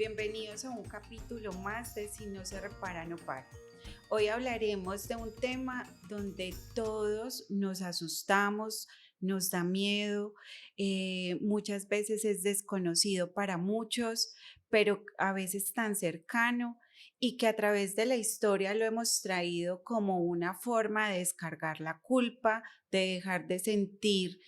bienvenidos a un capítulo más de Si no se repara, no para. Hoy hablaremos de un tema donde todos nos asustamos, nos da miedo, muchas veces es desconocido para muchos, pero a veces tan cercano y que a través de la historia lo hemos traído como una forma de descargar la culpa, de dejar de sentir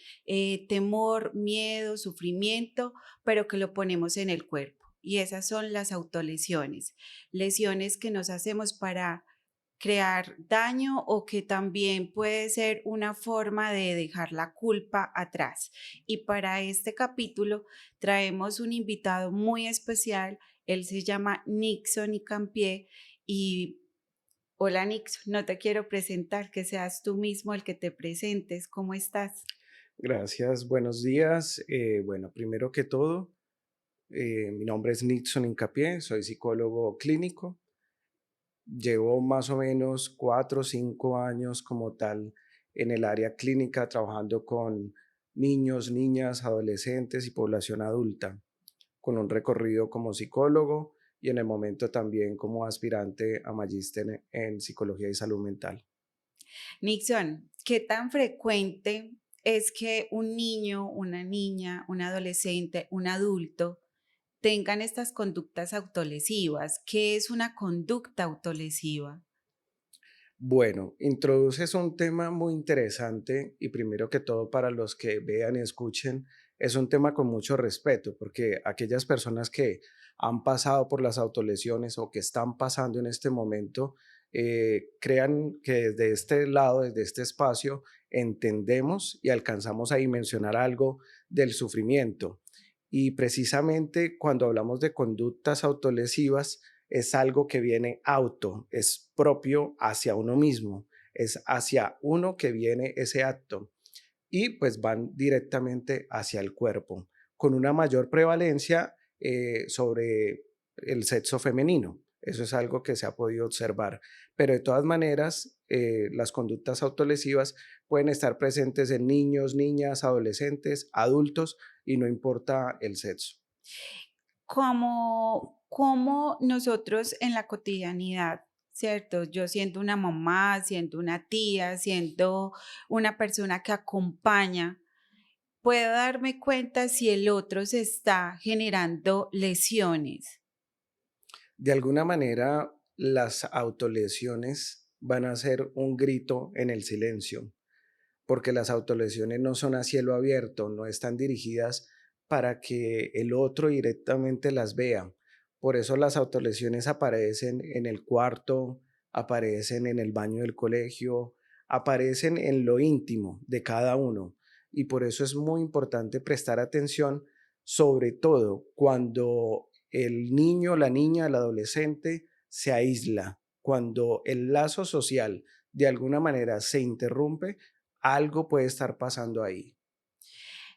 temor, miedo, sufrimiento, pero que lo ponemos en el cuerpo. Y esas son las autolesiones, lesiones que nos hacemos para crear daño o que también puede ser una forma de dejar la culpa atrás. Y para este capítulo traemos un invitado muy especial. Él se llama Nixon Icampié y hola Nixon, no te quiero presentar, que seas tú mismo el que te presentes. ¿Cómo estás? Gracias, buenos días. Primero que todo, mi nombre es Nixon Incapié, soy psicólogo clínico. Llevo más o menos 4 o 5 años como tal en el área clínica trabajando con niños, niñas, adolescentes y población adulta, con un recorrido como psicólogo y en el momento también como aspirante a magíster en psicología y salud mental. Nixon, ¿qué tan frecuente es que un niño, una niña, un adolescente, un adulto tengan estas conductas autolesivas? ¿Qué es una conducta autolesiva? Bueno, introduces un tema muy interesante y primero que todo para los que vean y escuchen, es un tema con mucho respeto porque aquellas personas que han pasado por las autolesiones o que están pasando en este momento, crean que desde este lado, desde este espacio, entendemos y alcanzamos a dimensionar algo del sufrimiento. Y precisamente cuando hablamos de conductas autolesivas, es algo que viene es propio hacia uno mismo, es hacia uno que viene ese acto y pues van directamente hacia el cuerpo, con una mayor prevalencia sobre el sexo femenino. Eso es algo que se ha podido observar. Pero de todas maneras, las conductas autolesivas pueden estar presentes en niños, niñas, adolescentes, adultos y no importa el sexo. ¿Cómo nosotros en la cotidianidad, cierto? Yo siendo una mamá, siendo una tía, siendo una persona que acompaña, puedo darme cuenta si el otro se está generando lesiones. De alguna manera, las autolesiones van a ser un grito en el silencio, porque las autolesiones no son a cielo abierto, no están dirigidas para que el otro directamente las vea. Por eso las autolesiones aparecen en el cuarto, aparecen en el baño del colegio, aparecen en lo íntimo de cada uno. Y por eso es muy importante prestar atención, sobre todo cuando el niño, la niña, el adolescente se aísla, cuando el lazo social de alguna manera se interrumpe, algo puede estar pasando ahí.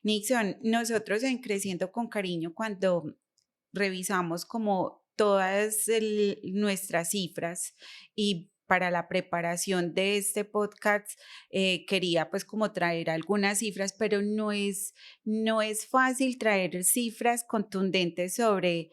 Nixon, nosotros en Creciendo con Cariño, cuando revisamos como todas nuestras cifras y para la preparación de este podcast quería pues como traer algunas cifras, pero no es fácil traer cifras contundentes sobre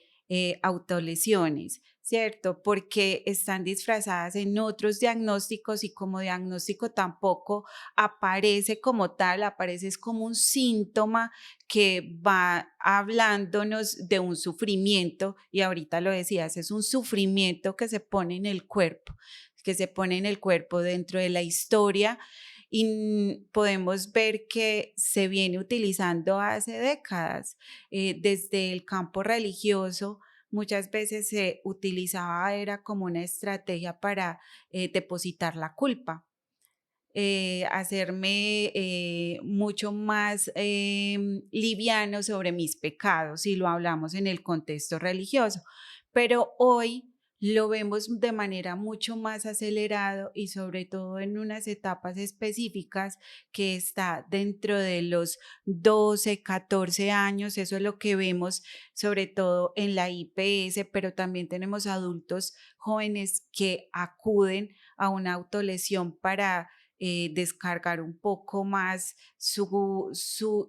autolesiones, ¿cierto? Porque están disfrazadas en otros diagnósticos y como diagnóstico tampoco aparece como tal, aparece es como un síntoma que va hablándonos de un sufrimiento, y ahorita lo decías, es un sufrimiento que se pone en el cuerpo, que se pone en el cuerpo dentro de la historia y podemos ver que se viene utilizando hace décadas. Desde el campo religioso, muchas veces se utilizaba, era como una estrategia para depositar la culpa, hacerme mucho más liviano sobre mis pecados, si lo hablamos en el contexto religioso. Pero hoy lo vemos de manera mucho más acelerado y sobre todo en unas etapas específicas que está dentro de los 12, 14 años. Eso es lo que vemos sobre todo en la IPS, pero también tenemos adultos jóvenes que acuden a una autolesión para descargar un poco más su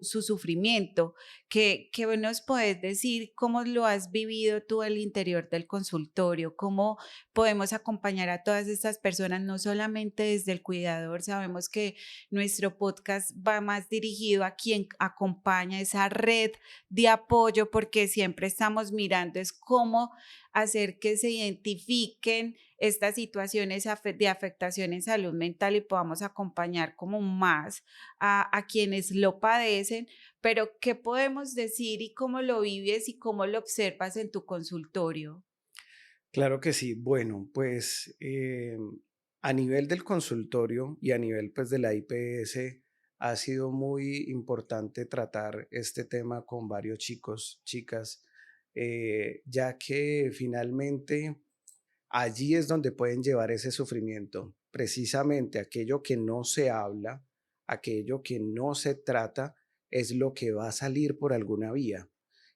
sufrimiento. ¿Qué nos puedes decir? ¿Cómo lo has vivido tú al interior del consultorio? ¿Cómo podemos acompañar a todas estas personas, no solamente desde el cuidador? Sabemos que nuestro podcast va más dirigido a quien acompaña esa red de apoyo, porque siempre estamos mirando es cómo hacer que se identifiquen estas situaciones de afectación en salud mental y podamos acompañar como más a quienes lo padecen, pero ¿qué podemos decir y cómo lo vives y cómo lo observas en tu consultorio? Claro que sí. Bueno, pues a nivel del consultorio y a nivel pues de la IPS ha sido muy importante tratar este tema con varios chicos, chicas, ya que finalmente allí es donde pueden llevar ese sufrimiento. Precisamente aquello que no se habla, aquello que no se trata, es lo que va a salir por alguna vía.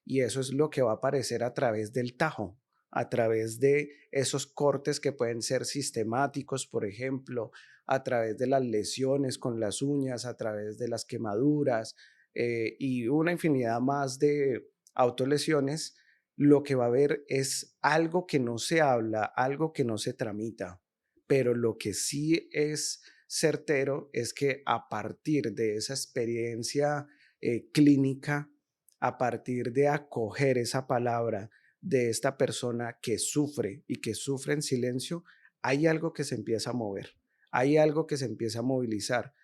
Y eso es lo que va a aparecer a través del tajo, a través de esos cortes que pueden ser sistemáticos, por ejemplo, a través de las lesiones con las uñas, a través de las quemaduras y una infinidad más de autolesiones. Lo que va a haber es algo que no se habla, algo que no se tramita, pero lo que sí es certero es que a partir de esa experiencia clínica, a partir de acoger esa palabra de esta persona que sufre y que sufre en silencio, hay algo que se empieza a mover, hay algo que se empieza a movilizar.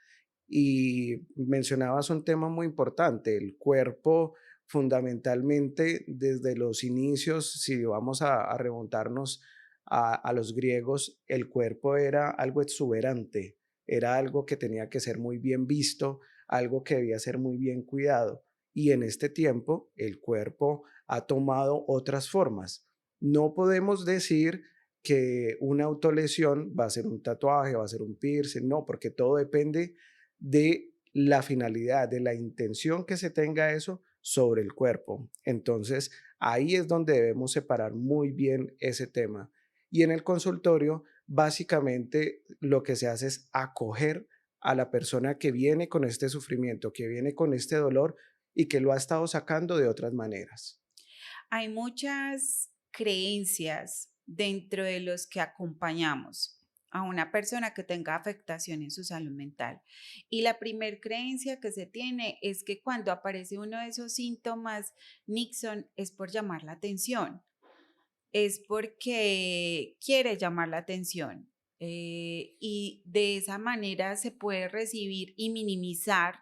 Y mencionabas un tema muy importante, el cuerpo fundamentalmente desde los inicios, si vamos a remontarnos a los griegos, el cuerpo era algo exuberante, era algo que tenía que ser muy bien visto, algo que debía ser muy bien cuidado. Y en este tiempo el cuerpo ha tomado otras formas. No podemos decir que una autolesión va a ser un tatuaje, va a ser un piercing, no, porque todo depende de la finalidad, de la intención que se tenga eso sobre el cuerpo. Entonces, ahí es donde debemos separar muy bien ese tema. Y en el consultorio, básicamente lo que se hace es acoger a la persona que viene con este sufrimiento, que viene con este dolor y que lo ha estado sacando de otras maneras. Hay muchas creencias dentro de los que acompañamos a una persona que tenga afectación en su salud mental. Y la primer creencia que se tiene es que cuando aparece uno de esos síntomas, Nixon, es por llamar la atención, es porque quiere llamar la atención. Y de esa manera se puede recibir y minimizar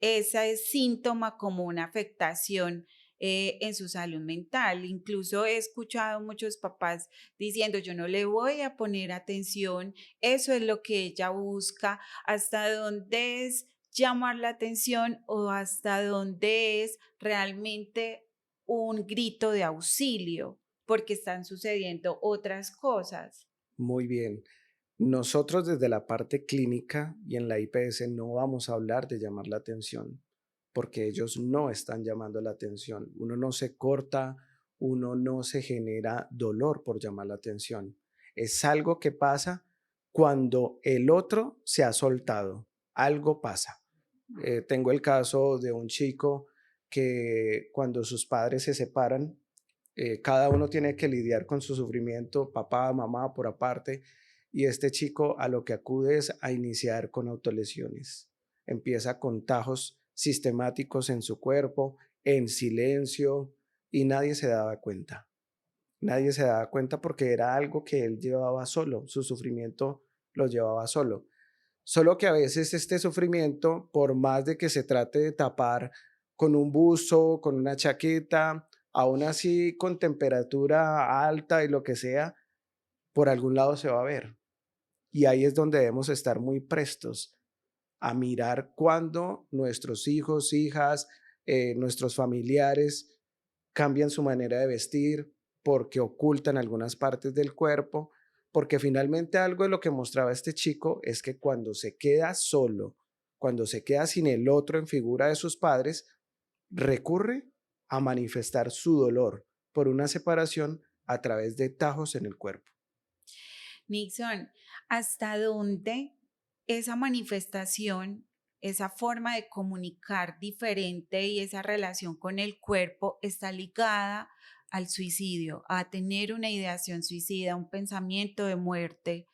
ese síntoma como una afectación en su salud mental. Incluso he escuchado muchos papás diciendo, yo no le voy a poner atención, eso es lo que ella busca, hasta dónde es llamar la atención o hasta dónde es realmente un grito de auxilio, porque están sucediendo otras cosas. Muy bien. Nosotros desde la parte clínica y en la IPS no vamos a hablar de llamar la atención, porque ellos no están llamando la atención. Uno no se corta, uno no se genera dolor por llamar la atención. Es algo que pasa cuando el otro se ha soltado. Algo pasa. Tengo el caso de un chico que cuando sus padres se separan, cada uno tiene que lidiar con su sufrimiento, papá, mamá por aparte, y este chico a lo que acude es a iniciar con autolesiones. Empieza con tajos sistemáticos en su cuerpo, en silencio, y nadie se daba cuenta. Nadie se daba cuenta porque era algo que él llevaba solo, su sufrimiento lo llevaba solo. Solo que a veces este sufrimiento, por más de que se trate de tapar con un buzo, con una chaqueta, aún así con temperatura alta y lo que sea, por algún lado se va a ver. Y ahí es donde debemos estar muy prestos a mirar cuando nuestros hijos, hijas, nuestros familiares cambian su manera de vestir porque ocultan algunas partes del cuerpo, porque finalmente algo de lo que mostraba este chico es que cuando se queda solo, cuando se queda sin el otro en figura de sus padres, recurre a manifestar su dolor por una separación a través de tajos en el cuerpo. Nixon, ¿hasta dónde? esa manifestación, esa forma de comunicar diferente y esa relación con el cuerpo está ligada al suicidio, a tener una ideación suicida, un pensamiento de muerte.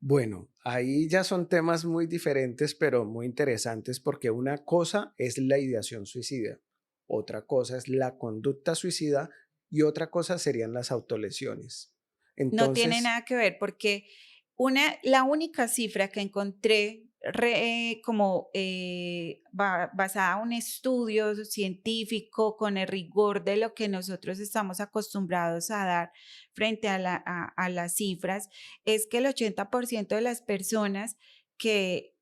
Bueno, ahí ya son temas muy diferentes, pero muy interesantes porque una cosa es la ideación suicida, otra cosa es la conducta suicida y otra cosa serían las autolesiones. No tiene Entonces, nada que ver porque la única cifra que encontré basada en un estudio científico con el rigor de lo que nosotros estamos acostumbrados a dar frente a las cifras es que el 80% de las personas que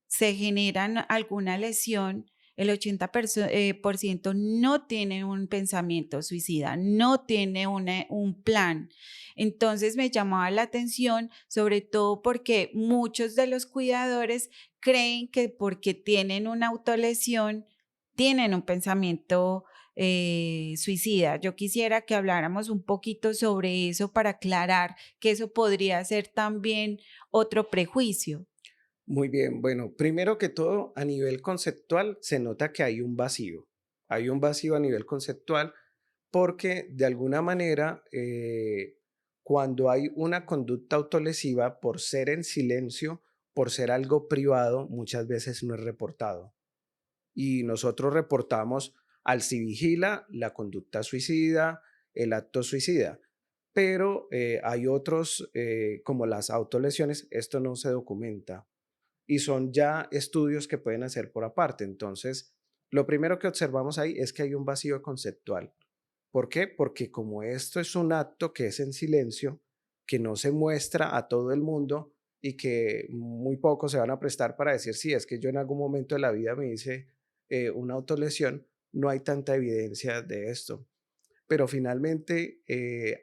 se generan alguna lesión, el 80% por ciento no tiene un pensamiento suicida, no tiene un plan. Entonces me llamaba la atención, sobre todo porque muchos de los cuidadores creen que porque tienen una autolesión, tienen un pensamiento suicida. Yo quisiera que habláramos un poquito sobre eso para aclarar que eso podría ser también otro prejuicio. muy bien, bueno, primero que todo, a nivel conceptual se nota que hay un vacío. Hay un vacío a nivel conceptual porque de alguna manera, cuando hay una conducta autolesiva, por ser en silencio, por ser algo privado, muchas veces no es reportado. Y nosotros reportamos al si vigila la conducta suicida, el acto suicida. Pero hay otros, como las autolesiones, esto no se documenta y son ya estudios que pueden hacer por aparte. Entonces, lo primero que observamos ahí es que hay un vacío conceptual. ¿Por qué? Porque como esto es un acto que es en silencio, que no se muestra a todo el mundo y que muy pocos se van a prestar para decir, sí, es que yo en algún momento de la vida me hice una autolesión, no hay tanta evidencia de esto. Pero finalmente,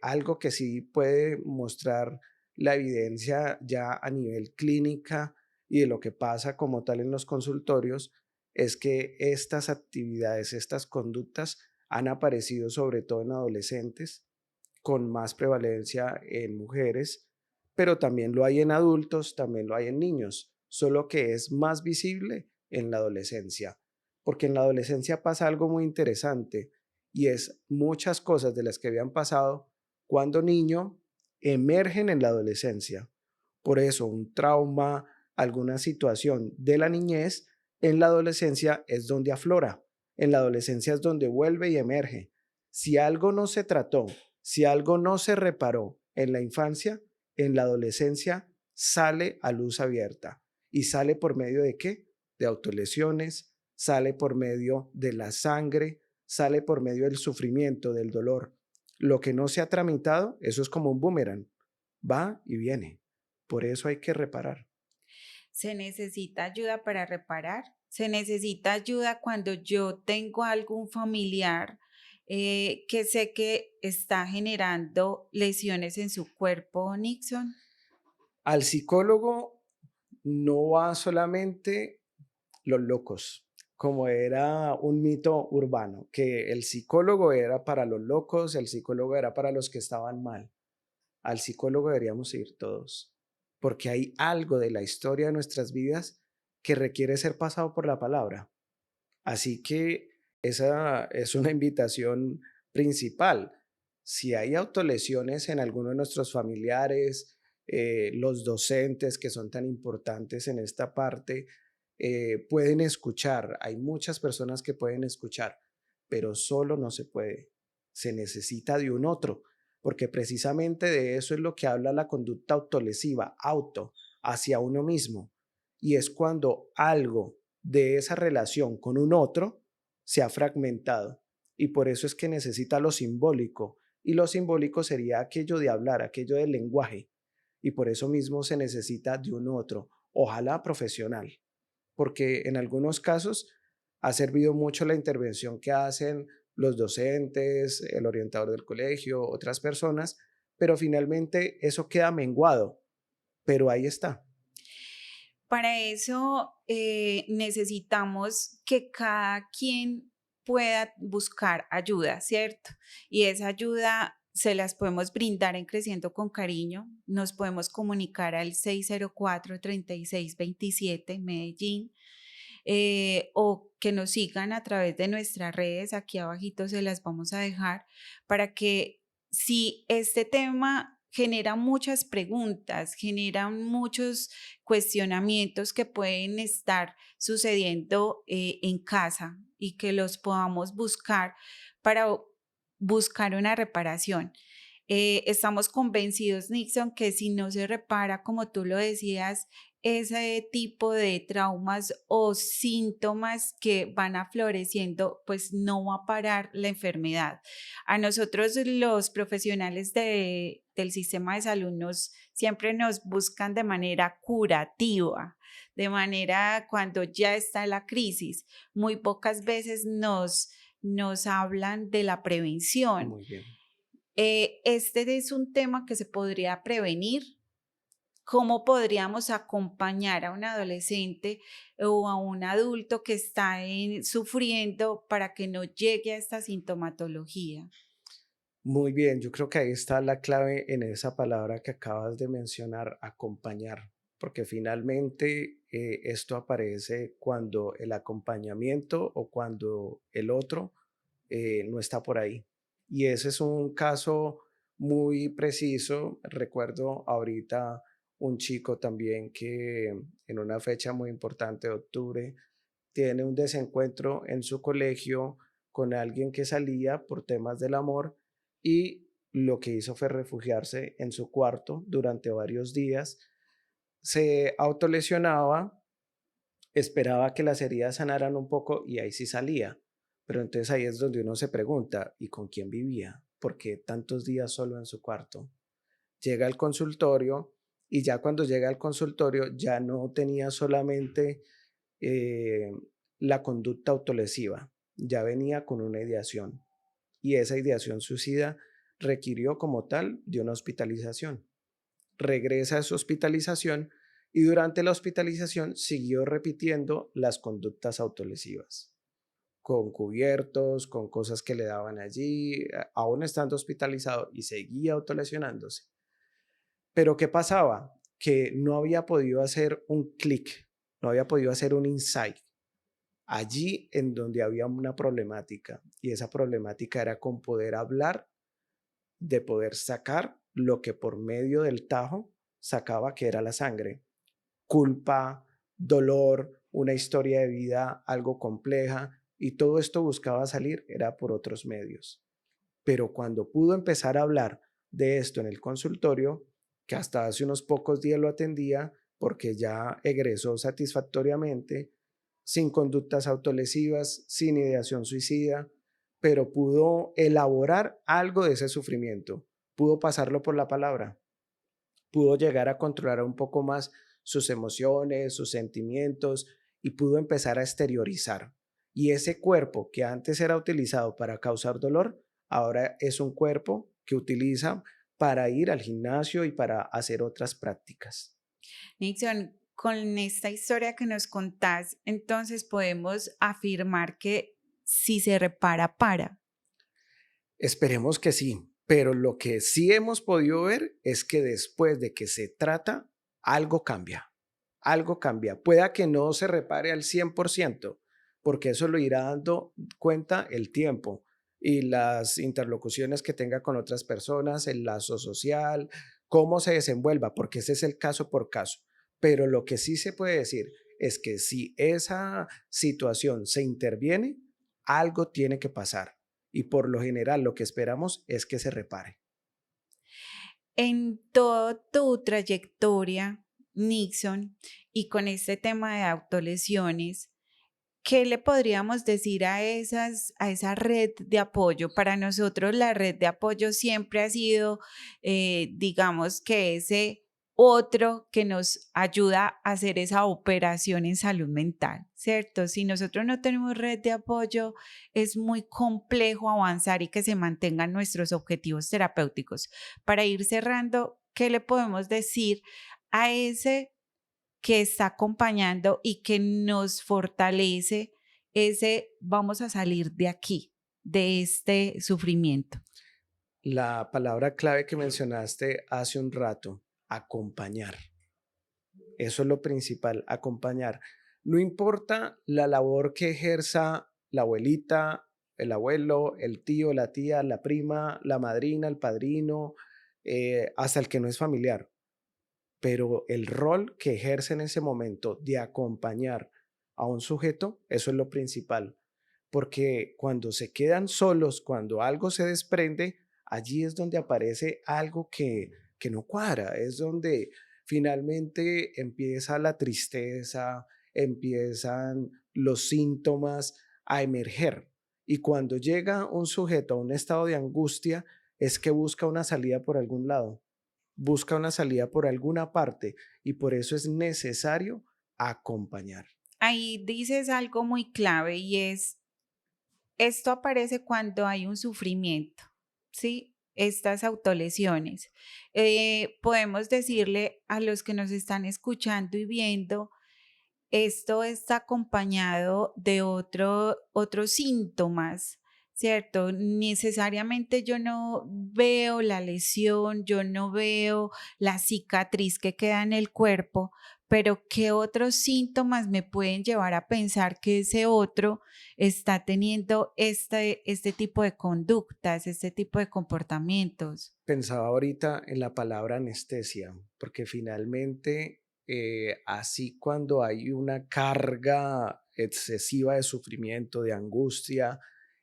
algo que sí puede mostrar la evidencia ya a nivel clínica y de lo que pasa como tal en los consultorios es que estas actividades, estas conductas han aparecido sobre todo en adolescentes, con más prevalencia en mujeres, pero también lo hay en adultos, también lo hay en niños, solo que es más visible en la adolescencia, porque en la adolescencia pasa algo muy interesante y es muchas cosas de las que habían pasado cuando niño emergen en la adolescencia. Por eso un trauma, alguna situación de la niñez, en la adolescencia es donde aflora, en la adolescencia es donde vuelve y emerge. Si algo no se trató, si algo no se reparó en la infancia, en la adolescencia sale a luz abierta. ¿Y sale por medio de qué? De autolesiones, sale por medio de la sangre, sale por medio del sufrimiento, del dolor. Lo que no se ha tramitado, eso es como un boomerang, va y viene. Por eso hay que reparar. Se necesita ayuda para reparar, se necesita ayuda cuando yo tengo algún familiar que sé que está generando lesiones en su cuerpo, Nixon. Al psicólogo no va solamente los locos, como era un mito urbano, que el psicólogo era para los locos, el psicólogo era para los que estaban mal. Al psicólogo deberíamos ir todos, porque hay algo de la historia de nuestras vidas que requiere ser pasado por la palabra. Así que esa es una invitación principal. Si hay autolesiones en alguno de nuestros familiares, los docentes que son tan importantes en esta parte, pueden escuchar. Hay muchas personas que pueden escuchar, pero solo no se puede. Se necesita de un otro, porque precisamente de eso es lo que habla la conducta autolesiva, auto, hacia uno mismo. Y es cuando algo de esa relación con un otro se ha fragmentado. Y por eso es que necesita lo simbólico. Y lo simbólico sería aquello de hablar, aquello del lenguaje. Y por eso mismo se necesita de un otro, ojalá profesional, porque en algunos casos ha servido mucho la intervención que hacen los docentes, el orientador del colegio, otras personas, pero finalmente eso queda menguado, pero ahí está. Para eso necesitamos que cada quien pueda buscar ayuda, ¿cierto? Y esa ayuda se las podemos brindar en Creciendo con Cariño. Nos podemos comunicar al 604-3627 Medellín, o que nos sigan a través de nuestras redes. Aquí abajito se las vamos a dejar para que, si este tema genera muchas preguntas, genera muchos cuestionamientos que pueden estar sucediendo en casa, y que los podamos buscar para buscar una reparación. Estamos convencidos, Nixon, que si no se repara, como tú lo decías, ese tipo de traumas o síntomas que van afloreciendo, pues no va a parar la enfermedad. A nosotros, los profesionales del sistema de salud, siempre nos buscan de manera curativa, de manera cuando ya está la crisis. Muy pocas veces nos hablan de la prevención. Muy bien. Este es un tema que se podría prevenir. ¿Cómo podríamos acompañar a un adolescente o a un adulto que está sufriendo para que no llegue a esta sintomatología? Muy bien, yo creo que ahí está la clave en esa palabra que acabas de mencionar, acompañar, porque finalmente esto aparece cuando el acompañamiento o cuando el otro no está por ahí. Y ese es un caso muy preciso. Recuerdo ahorita un chico también que en una fecha muy importante de octubre tiene un desencuentro en su colegio con alguien que salía por temas del amor, y lo que hizo fue refugiarse en su cuarto durante varios días. Se autolesionaba, esperaba que las heridas sanaran un poco y ahí sí salía. Pero entonces ahí es donde uno se pregunta, ¿y con quién vivía? ¿Por qué tantos días solo en su cuarto? Llega al consultorio, y ya cuando llega al consultorio ya no tenía solamente eh, la conducta autolesiva, ya venía con una ideación, y esa ideación suicida requirió como tal de una hospitalización. Regresa a su hospitalización, y durante la hospitalización siguió repitiendo las conductas autolesivas, con cubiertos, con cosas que le daban allí, aún estando hospitalizado, y seguía autolesionándose. Pero ¿qué pasaba? Que no había podido hacer un clic, no había podido hacer un insight allí en donde había una problemática, y esa problemática era con poder hablar, de poder sacar lo que por medio del tajo sacaba, que era la sangre. Culpa, dolor, una historia de vida algo compleja, y todo esto buscaba salir, era por otros medios. Pero cuando pudo empezar a hablar de esto en el consultorio, que hasta hace unos pocos días lo atendía porque ya egresó satisfactoriamente, sin conductas autolesivas, sin ideación suicida, pero pudo elaborar algo de ese sufrimiento, pudo pasarlo por la palabra, pudo llegar a controlar un poco más sus emociones, sus sentimientos, y pudo empezar a exteriorizar. Y ese cuerpo que antes era utilizado para causar dolor, ahora es un cuerpo que utiliza para ir al gimnasio y para hacer otras prácticas. Nixon, con esta historia que nos contás, entonces podemos afirmar que si se repara, para. Esperemos que sí, pero lo que sí hemos podido ver es que después de que se trata, algo cambia, algo cambia. Pueda que no se repare al 100%, porque eso lo irá dando cuenta el tiempo y las interlocuciones que tenga con otras personas, el lazo social, cómo se desenvuelva, porque ese es el caso por caso. Pero lo que sí se puede decir es que si esa situación se interviene, algo tiene que pasar, y por lo general lo que esperamos es que se repare. En toda tu trayectoria, Nixon, y con este tema de autolesiones, ¿qué le podríamos decir a esa red de apoyo? Para nosotros la red de apoyo siempre ha sido, digamos que ese otro que nos ayuda a hacer esa operación en salud mental, ¿cierto? Si nosotros no tenemos red de apoyo, es muy complejo avanzar y que se mantengan nuestros objetivos terapéuticos. Para ir cerrando, ¿qué le podemos decir a ese que está acompañando y que nos fortalece ese vamos a salir de aquí, de este sufrimiento? La palabra clave que mencionaste hace un rato, acompañar. Eso es lo principal, acompañar. No importa la labor que ejerza la abuelita, el abuelo, el tío, la tía, la prima, la madrina, el padrino, hasta el que no es familiar, pero el rol que ejerce en ese momento de acompañar a un sujeto, eso es lo principal, porque cuando se quedan solos, cuando algo se desprende, allí es donde aparece algo que no cuadra, es donde finalmente empieza la tristeza, empiezan los síntomas a emerger. Y cuando llega un sujeto a un estado de angustia, es que busca una salida por algún lado, busca una salida por alguna parte y por eso es necesario acompañar. Ahí dices algo muy clave y es, esto aparece cuando hay un sufrimiento, ¿sí? Estas autolesiones. Podemos decirle a los que nos están escuchando y viendo, esto está acompañado de otros síntomas, ¿cierto? Necesariamente yo no veo la lesión, yo no veo la cicatriz que queda en el cuerpo, pero ¿qué otros síntomas me pueden llevar a pensar que ese otro está teniendo este tipo de conductas, este tipo de comportamientos? Pensaba ahorita en la palabra anestesia, porque finalmente, así cuando hay una carga excesiva de sufrimiento, de angustia,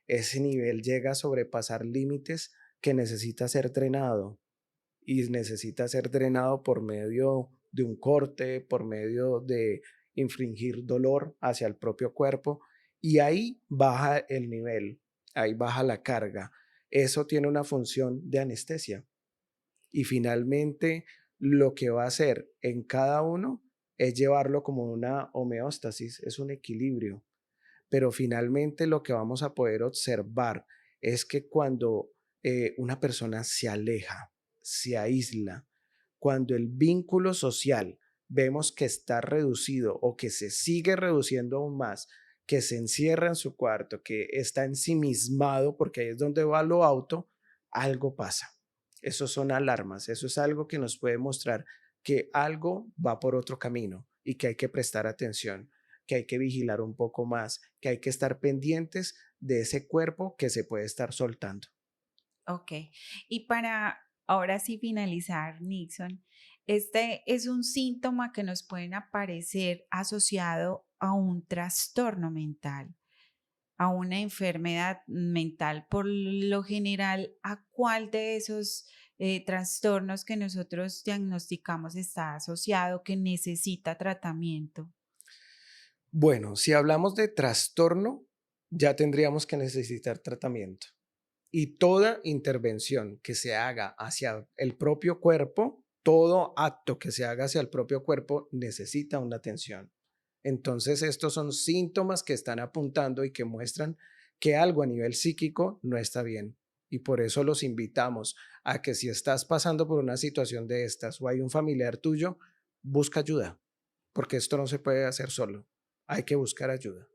ese nivel llega a sobrepasar límites que necesita ser drenado y necesita ser drenado por medio de un corte, por medio de infringir dolor hacia el propio cuerpo y ahí baja el nivel, ahí baja la carga. Eso tiene una función de anestesia y finalmente lo que va a hacer en cada uno es llevarlo como una homeostasis, es un equilibrio, pero finalmente lo que vamos a poder observar es que cuando una persona se aleja, se aísla, cuando el vínculo social vemos que está reducido o que se sigue reduciendo aún más, que se encierra en su cuarto, que está ensimismado, porque ahí es donde va lo auto, algo pasa. Eso son alarmas, eso es algo que nos puede mostrar que algo va por otro camino y que hay que prestar atención, que hay que vigilar un poco más, que hay que estar pendientes de ese cuerpo que se puede estar soltando. Ok. Y para ahora sí finalizar, Nixon, este es un síntoma que nos pueden aparecer asociado a un trastorno mental, a una enfermedad mental. Por lo general, ¿a cuál de esos trastornos que nosotros diagnosticamos está asociado que necesita tratamiento? Bueno, si hablamos de trastorno, ya tendríamos que necesitar tratamiento. Y toda intervención que se haga hacia el propio cuerpo, todo acto que se haga hacia el propio cuerpo necesita una atención. Entonces, estos son síntomas que están apuntando y que muestran que algo a nivel psíquico no está bien. Y por eso los invitamos a que si estás pasando por una situación de estas o hay un familiar tuyo, busca ayuda, porque esto no se puede hacer solo. Hay que buscar ayuda.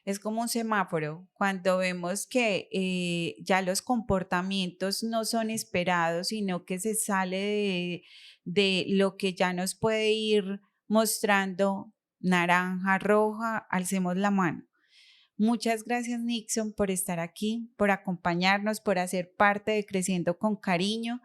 Es como un semáforo, cuando vemos que ya los comportamientos no son esperados, sino que se sale de lo que ya nos puede ir mostrando naranja, roja, alcemos la mano. Muchas gracias, Nixon, por estar aquí, por acompañarnos, por hacer parte de Creciendo con Cariño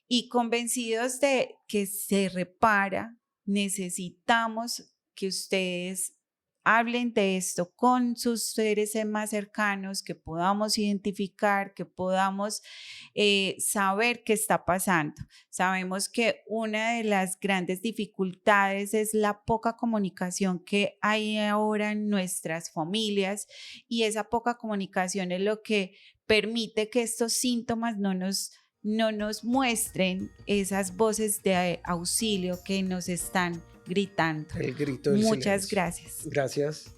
y convencidos de que se repara, necesitamos que ustedes hablen de esto con sus seres más cercanos, que podamos identificar, que podamos saber qué está pasando. Sabemos que una de las grandes dificultades es la poca comunicación que hay ahora en nuestras familias y esa poca comunicación es lo que permite que estos síntomas no nos muestren esas voces de auxilio que nos están gritando. El grito del Muchas silencio. gracias. Gracias.